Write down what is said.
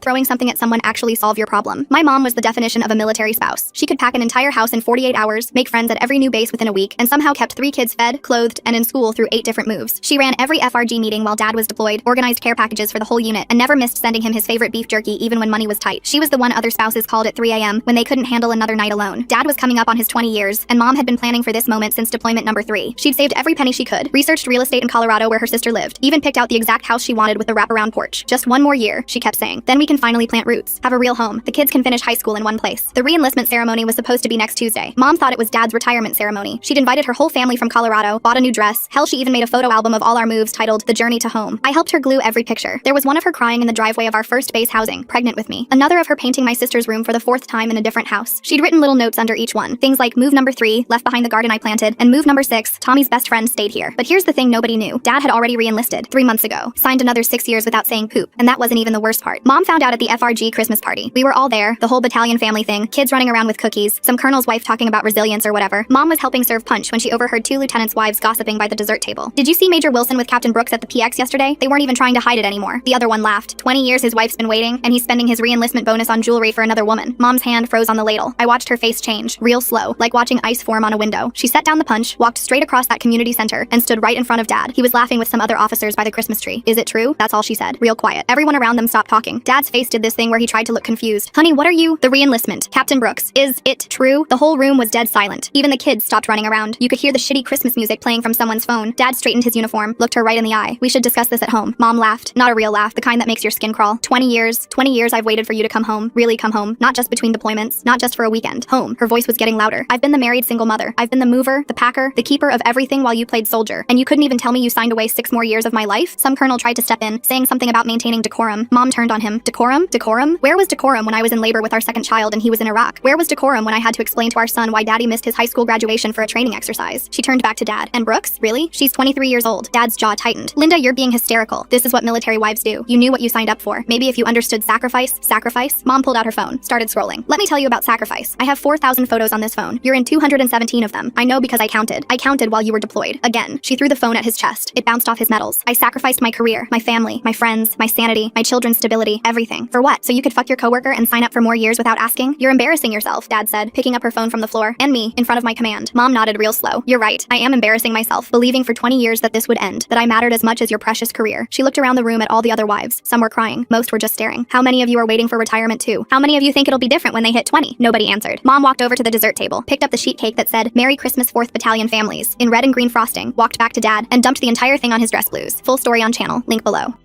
throwing something at someone actually solve your problem? My mom was the definition of a military spouse. She could pack an entire house in 48 hours, make friends at every new base within a week, and somehow kept 3 kids fed, clothed, and in school through 8 different moves. She ran every FRG meeting while Dad was deployed, organized care packages for the whole unit, and never missed sending him his favorite beef jerky even when money was tight. She was the one other spouses called at 3 a.m. when they couldn't handle another night alone. Dad was coming up on his 20 years, and Mom had been planning for this moment since deployment number 3. She'd saved every penny she could, researched real estate in Colorado where her sister lived, even picked out the exact house she wanted with the wraparound porch. Just one more year, she kept saying. Then we can finally plant roots, have a real home. The kids can finish high school in one place. The re-enlistment ceremony was supposed to be next Tuesday. Mom thought it was Dad's retirement ceremony. She'd invited her whole family from Colorado, bought a new dress. Hell, she even made a photo album of all our moves titled The Journey to Home. I helped her glue every picture. There was one of her crying in the driveway of our first base housing, pregnant with me. Another of her painting my sister's room for the 4th time in a different house. She'd written little notes under each one. Things like move number 3, left behind the garden I planted, and move number 6, Tommy's best friend stayed here. But here's the thing nobody knew. Dad had already re-enlisted 3 months ago, signed another 6 years without saying poop, and that wasn't even the worst part. Mom found out at the FRG Christmas party. We were all there, the whole battalion family thing, kids running around with cookies, some colonel's wife talking about resilience or whatever. Mom was helping serve punch when she overheard 2 lieutenants' wives gossiping by the dessert table. Did you see Major Wilson with Captain Brooks at the PX yesterday? They weren't even trying to hide it anymore. The other one laughed. 20 years his wife's been waiting, and he's spending his re-enlistment bonus on jewelry for another woman. Mom's hand froze on the ladle. I watched her face change, real slow, like watching ice form on a window. She set down the punch, walked straight across that community center, and stood right in front of Dad. He was laughing with some other officers by the Christmas tree. Is it true? That's all she said. Real quiet. Everyone around them stopped talking. Dad's face did this thing where he tried to look confused. Honey, what are you? The re-enlistment. Captain Brooks. Is it true? The whole room was dead silent. Even the kids stopped running around. You could hear the shitty Christmas music playing from someone's phone. Dad straightened his uniform, looked her right in the eye. We should discuss this at home. Mom laughed. Not a real laugh, the kind that makes your skin crawl. 20 years I've waited for you to come home. Really come home. Not just between deployments. Not just for a weekend. Home. Her voice was getting louder. I've been the married single mother. I've been the mover, the packer, the keeper of everything while you played soldier. And you couldn't even tell me you signed away 6 more years of my life? Some colonel tried to step in, saying something about maintaining decorum. Mom turned on him. Decorum? Decorum? Where was decorum when I was in labor with our second child and he was in Iraq? Where was decorum when I had to explain to our son why Daddy missed his high school graduation for a training exercise? She turned back to Dad. And Brooks? Really? She's 23 years old. Dad's jaw tightened. Linda, you're being hysterical. This is what military wives do. You knew what you signed up for. Maybe if you understood sacrifice. Mom pulled out her phone, started scrolling. Let me tell you about sacrifice. I have 4,000 photos on this phone. You're in 217 of them. I know because I counted. I counted while you were deployed. Again. She threw the phone at his chest. It bounced off his medals. I sacrificed my career, my family, my friends, my sanity, my children's stability, everything. For what? So you could fuck your coworker and sign up for more years without asking? You're embarrassing yourself, Dad said, picking up her phone from the floor. And me, in front of my command. Mom nodded real slow. You're right. I am embarrassing myself, believing for 20 years that this would end, that I mattered as much as your precious career. She looked around the room at all the other wives. Some were crying. Most were just staring. How many of you are waiting for retirement too? How many of you think it'll be different when they hit 20? Nobody answered. Mom walked over to the dessert table, picked up the sheet cake that said, Merry Christmas 4th Battalion Families, in red and green frosting, walked back to Dad, and dumped the entire thing on his dress blues. Full story on channel, link below.